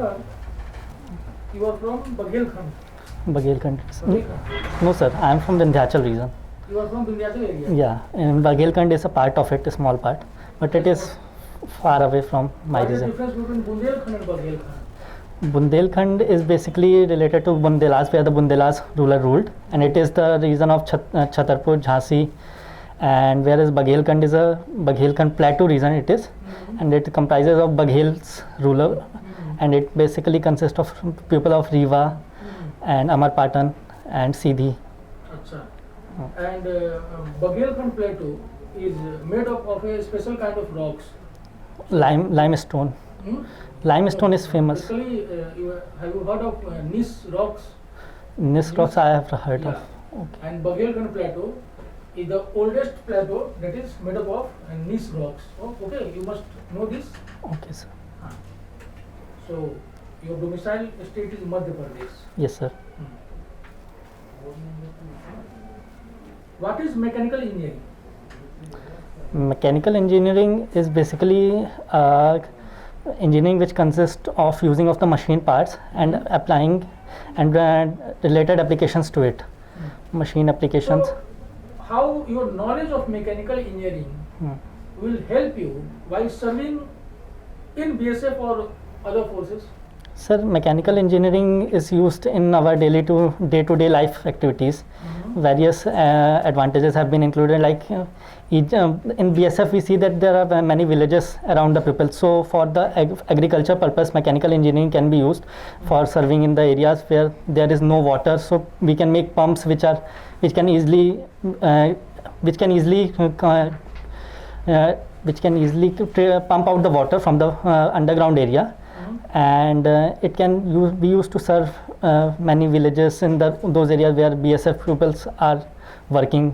Sir, you are from Baghelkhand. Baghelkhand. Baghelkhand. No sir, I am from Vindhyachal region. You are from Vindhyachal area. Yeah, and Baghelkhand is a part of it, a small part, but it is far away from my What is the region. difference between Bundelkhand and Baghelkhand? Bundelkhand is basically related to Bundelas, where the Bundelas ruler ruled, and it is the region of Chhatarpur, Jhansi, and whereas Baghelkhand is a Baghelkhand plateau region it is, and it comprises of Baghel's ruler, and it basically consists of people of Rewa and Amarpatan and Sidhi. Acha. And Baghelkhand plateau is made up of a special kind of rocks. Limestone. Hmm? Limestone is famous. Basically, have you heard of Nis rocks? Nis rocks I have heard Yeah. of. Okay. And Baghelkhand plateau is the oldest plateau that is made up of Nis rocks. Oh, okay, you must know this. Okay, sir. So, your domicile state is Madhya Pradesh. Yes, sir. What is mechanical engineering? Mechanical engineering is basically engineering which consists of using of the machine parts and applying and related applications to it. Machine applications. So, how your knowledge of mechanical engineering Hmm. will help you while serving in BSF or other forces? Sir, mechanical engineering is used in our day-to-day life activities. Various advantages have been included, like in BSF we see that there are many villages around the people, so for the agriculture purpose mechanical engineering can be used for serving in the areas where there is no water, so we can make pumps which can easily pump out the water from the underground area, and it can be used to serve many villages in those areas where BSF pupils are working.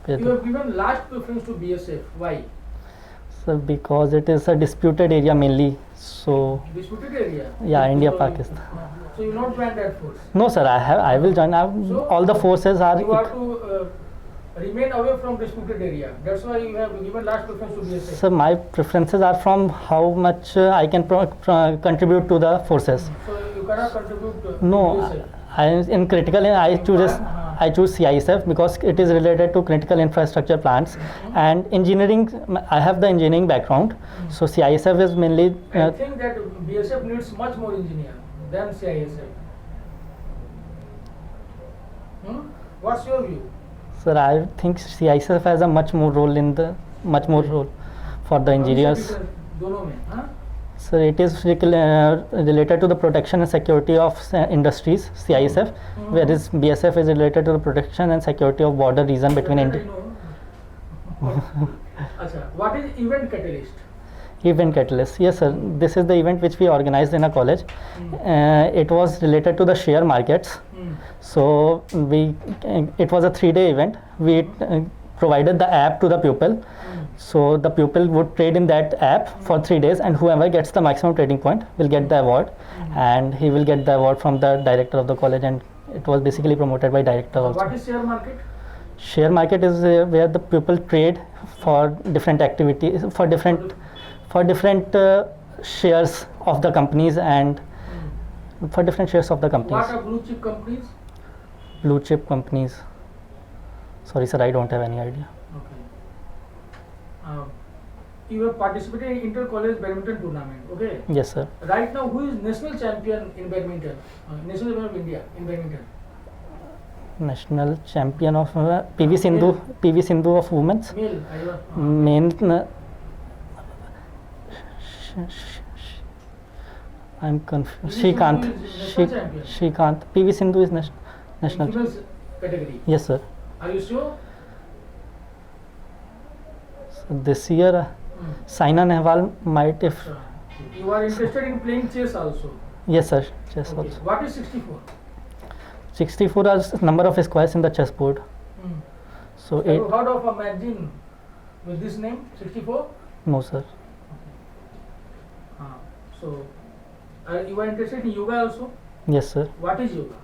You have given large preference to BSF. Why? So because it is a disputed area mainly. So Disputed area? yeah, India, So- Pakistan. So you not join that force? No sir, I will join. So All the forces are. You have to remain away from disputed area. That's why you have given large preference to BSF. So my preferences are from how much I can contribute to the forces. So you cannot contribute to No, BSF. in critical I choose CISF because it is related to critical infrastructure plants, and engineering. I have the engineering background, so CISF is mainly. I think that BSF needs much more engineer than CISF. What's your view? Sir, I think CISF has a much more role for the engineers. दोनों में, हाँ? Sir, it is related to the protection and security of industries, CISF, whereas BSF is related to the protection and security of border region between India. अच्छा, what is event catalyst? Event catalyst. Yes, sir. This is the event which we organized in a college. It was related to the share markets. So it was a 3-day event. We provided the app to the pupil. So the pupil would trade in that app for 3 days, and whoever gets the maximum trading point will get the award, and he will get the award from the director of the college, and it was basically promoted by director also. What is share market? Share market is where the people trade for different activities, for different shares of the companies, and for different shares of the companies. What are blue chip companies? Blue chip companies. Sorry sir, I don't have any idea. Okay. You have participated in inter-college badminton tournament. Okay. Yes sir. Right now, who is national champion in badminton? National champion of India in badminton. National champion of PV Sindhu of women's. Male. Main. I'm confused. Shrikant. PV Sindhu is national. Females category. Yes sir. Are you sure? So this year Saina Nehwal might, if. You are interested in playing chess also. Yes sir, chess Okay. also. What is 64? 64 are number of squares in the chessboard. So Have you heard of a magazine with this name, 64? No sir. So, you are interested in yoga also? Yes sir. What is yoga?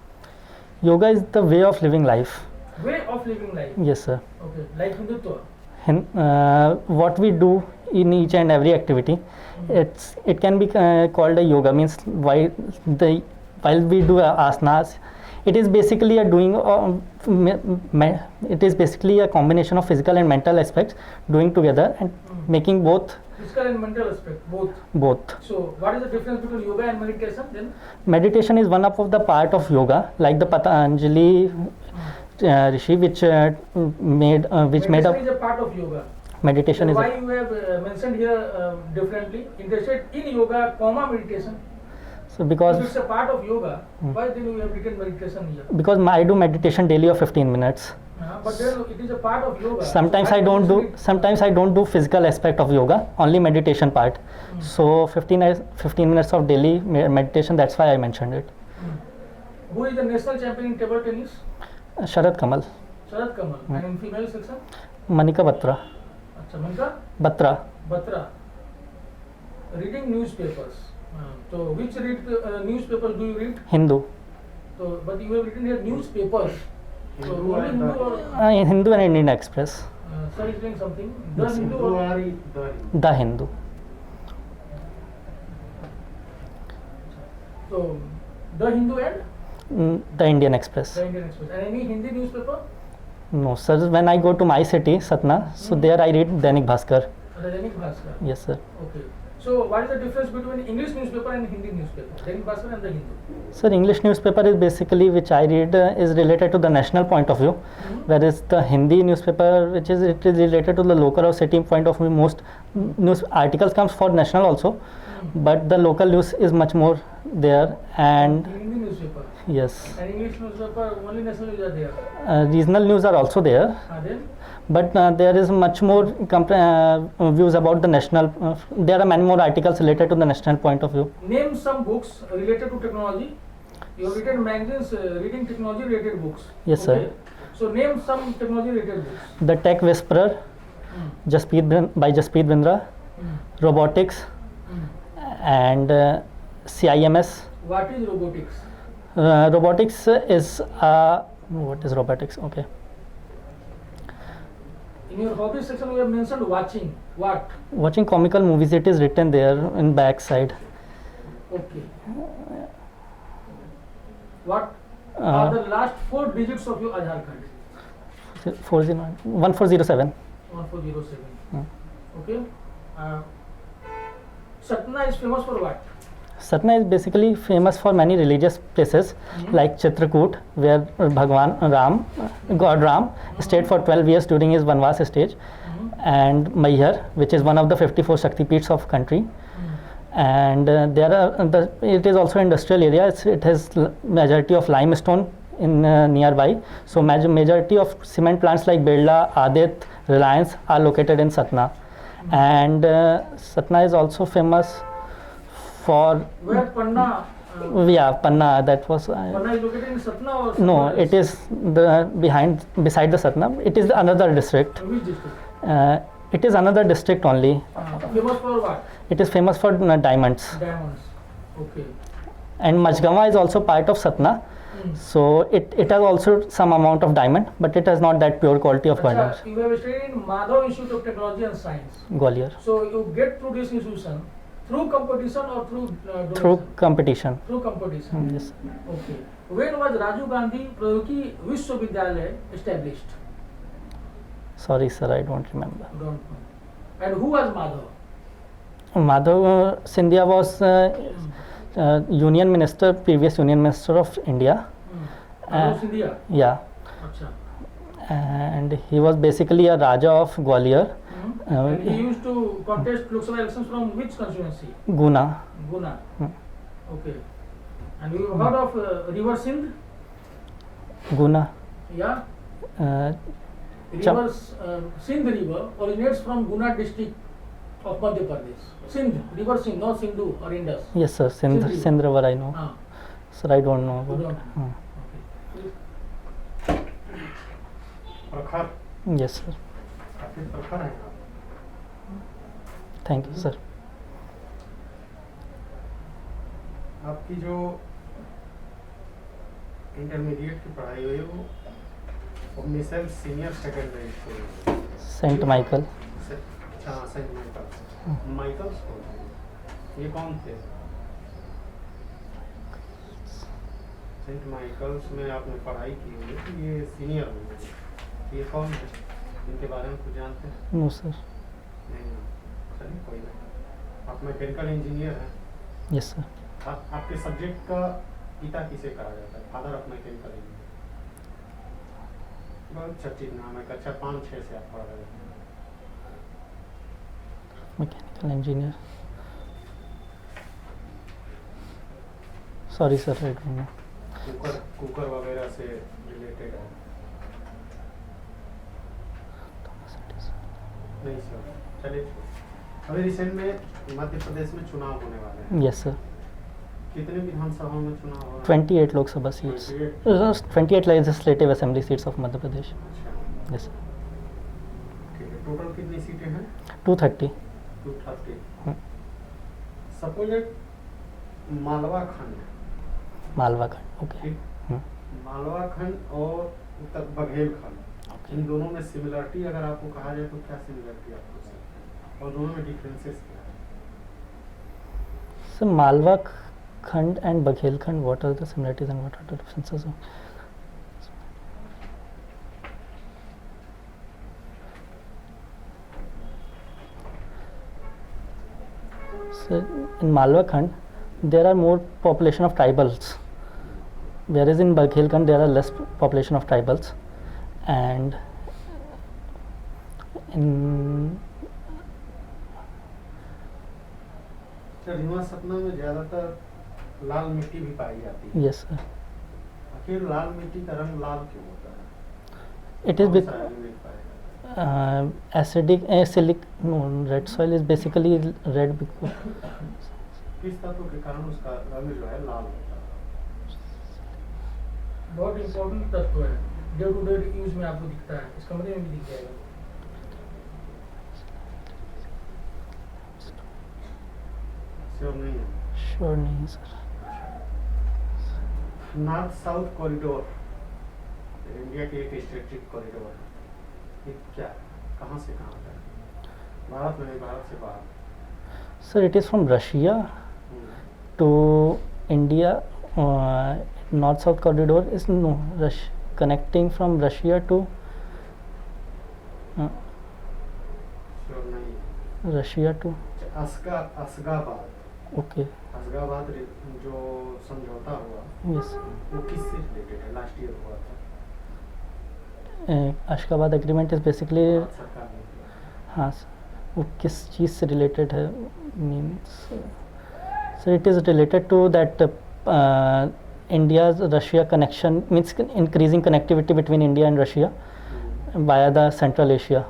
Yoga is the way of living life. Way of living life. Yes sir. Okay, like Hindutva. What we do in each and every activity, it can be called a yoga. Means while we do asanas, it is basically it is basically a combination of physical and mental aspects doing together and making both. Physical and mental aspect, both. Both. So, what is the difference between yoga and meditation then? Meditation is one of the part of yoga, like the Patanjali Rishi, which made up. Meditation is a part of yoga. Meditation is. Why you have mentioned here differently? Interested in yoga, meditation. So because if it's a part of yoga, why then you have written meditation here? Because I do meditation daily of 15 minutes. But then it is a part of yoga. Sometimes I don't do. Sometimes I don't do physical aspect of yoga. Only meditation part. So 15 minutes of daily meditation. That's why I mentioned it. Who is the national champion in table tennis? Sharad Kamal. Sharad Kamal. And in female section? Manika Batra. Acha, Manika? Batra. Batra. Reading newspapers. So which newspapers do you read? Hindu. So, but you have written here newspapers. So only Hindu or? Hindu and Indian Express. Sir is doing something. The Hindu or The Hindu. So the Hindu and? The Indian Express. The Indian Express. And any Hindi newspaper? No, sir. When I go to my city, Satna, so there I read Dainik Bhaskar. Dainik Bhaskar. Yes, sir. Okay. So what is the difference between English newspaper and Hindi newspaper? Dainik Bhaskar and the Hindu. Sir, English newspaper is basically which I read is related to the national point of view, whereas the Hindi newspaper, it is related to the local or city point of view. Most news articles comes for national also, but the local news is much more there. And Hindi newspaper. Yes. And English newspaper, only national news are there. Regional news are also there. Then? But there is much more views about the national. There are many more articles related to the national point of view. Name some books related to technology. You have written magazines reading technology related books. Yes, sir. So name some technology related books. The Tech Whisperer, by Jasprit Bindra, Robotics, and CIMS. What is robotics? Robotics is what is robotics? Okay. In your hobbies section, you have mentioned watching. What? Watching comical movies. It is written there in back side. Okay. What are the last 4 digits of your Aadhaar card? 1407. 1407. Okay. Satna is famous for what? Satna is basically famous for many religious places like Chitrakoot, where Bhagwan Ram, God Ram, stayed for 12 years during his Vanvas stage, and Maihar, which is one of the 54 Shakti Peeths of country. And it is also industrial area. It has majority of limestone in nearby. So majority of cement plants like Birla, Adit, Reliance are located in Satna. And Satna is also famous for where Panna? Panna. That was. Panna is located in Satna or? No, it is beside the Satna. It is another district. Which district? It is another district only. Famous for what? It is famous for diamonds. Diamonds. Okay. And Machgawa is also part of Satna. So it has also some amount of diamond, but it has not that pure quality of diamonds. You have studied in Madhav Institute of Technology and Science. Gwalior. So you get through this institution through competition or through donation? Through competition. Through competition. Yes. Okay. When was Rajiv Gandhi Prayogi Vishwavidyalaya established? Sorry, sir, I don't remember. Don't know. And who was Madhav? Madhav Scindia was Union Minister, previous Union Minister of India. Madhav Scindia? Yeah. Achha. And he was basically a Raja of Gwalior. And he used to contest Lok Sabha elections from which constituency? Guna. Guna. Okay. And you heard of River Sindh? Guna. Yeah. Sindh River originates from Guna district of Madhya Pradesh. Sindh, River Sindh, not Sindhu or Indus. Yes, sir. Sindh River I know. Sir, I don't know about. You don't know. Okay. Yes, sir. Thank you, sir. आपकी जो intermediate की पढ़ाई हुई है वो मिसल senior secondary school saint Michael. अच्छा, saint Michael's. Michael's कौन है? ये कौन थे? सेंट माइकल्स में आपने पढ़ाई की हुई है, ये सीनियर में। ये कौन है? इनके बारे में कुछ जानते हैं? No sir. नहीं, चलिए कोई नहीं। आप मैकेनिकल इंजीनियर हैं। Yes sir. आपके सब्जेक्ट का पिता किसे कहा जाता है? Father of mechanical engineer. बहुत चर्चित नाम है। कक्षा 5-6 से आप पढ़ रहे हैं। Mechanical engineer. Sorry sir, I don't know. Cooker वगैरह से रिलेटेड है? नहीं सर, चलिए। अभी रिसेंट में मध्य प्रदेश में चुनाव होने वाले हैं। Yes sir. कितने विधानसभाओं में चुनाव हो रहा है? 28 Lok Sabha seats, 28 legislative assembly seats of Madhya Pradesh. अच्छा, यस सर। ठीक है। टोटल कितनी सीटें हैं? 230। 230। सपोज मालवा खंड, मालवा खंड, ओके। ठीक, मालवा खंड और उत्तर बघेल खंड, इन दोनों में सिमिलरिटी अगर आपको कहा जाए तो क्या सिमिलरिटी आपको लगती है और दोनों में डिफरेंसेस क्या है? सर मालवा खंड and Baghelkhand, what are the similarities and what are the differences? Sir, in Malwa Khand, there are more population of tribals, whereas in Baghelkhand there are less population of tribals, and in Rewa Satna में ज्यादातर लाल मिट्टी भी पाई जाती है। yes sir, आखिर लाल मिट्टी का रंग लाल क्यों होता है? it is कौन सा element पाया जाता है? acidic acylic, no, red soil is basically red because किस तत्व के कारण उसका रंग जो है लाल होता है? बहुत इम्पोर्टेंट तत्व है, डे टू डे यूज में आपको दिखता है, इस कमरे में भी दिख जाएगा। श्योर नहीं है? sure नहीं sir. North south corridor India के एक स्ट्रेटेजिक कॉरिडोर है। ये क्या है? कहाँ से कहाँ है? भारत में नहीं, भारत से बाहर? Sir, it is from Russia to India. North-South corridor is connecting from Russia to sure नहीं है? Russia to असगाबाद। okay, असगाबाद जो समझौता हुआ yes. वो किससे रिलेटेड है? लास्ट ईयर हुआ था। Ashgabat agreement is basically Bharat सरकार ने किया। हाँ sir, वो किस चीज़ से रिलेटेड है? Means sir it is related to that India's Russia connection, means increasing connectivity between India and Russia via the Central Asia.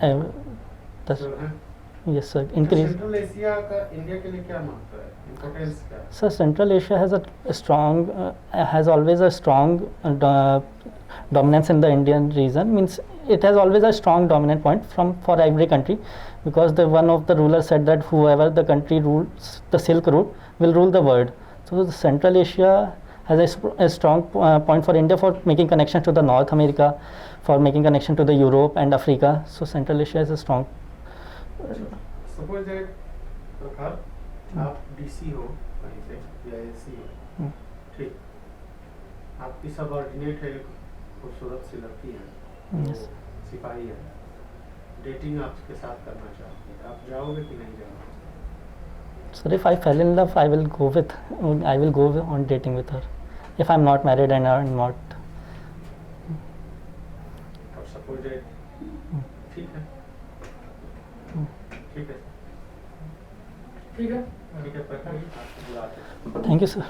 Sure है? Yes sir, increase. Central Asia का इंडिया के लिए क्या महत्व है? इम्पोर्टेंस क्या है? Sir, Central Asia has a strong, has always a strong dominance in the Indian region. Means it has always a strong dominant point for every country, because the one of the rulers said that whoever the country rules the Silk Route will rule the world. So the Central Asia has a strong point for India for making connection to the North America, for making connection to the Europe and Africa. So Central Asia is a strong. Suppose प्रखर आप DC हो कहीं से या AC हो, ठीक, आपकी subordinate है, एक खूबसूरत सी लड़की है, Yes. सिपाही है, डेटिंग आपके साथ करना चाहती है, आप जाओगे कि नहीं जाओगे? So if I fell in love, I will go on dating with her. If I'm not married and I'm not. और सपोज ठीक है, ठीक है, ठीक है। ठीक है प्रखर, आपको बुलाते हैं। Thank you sir.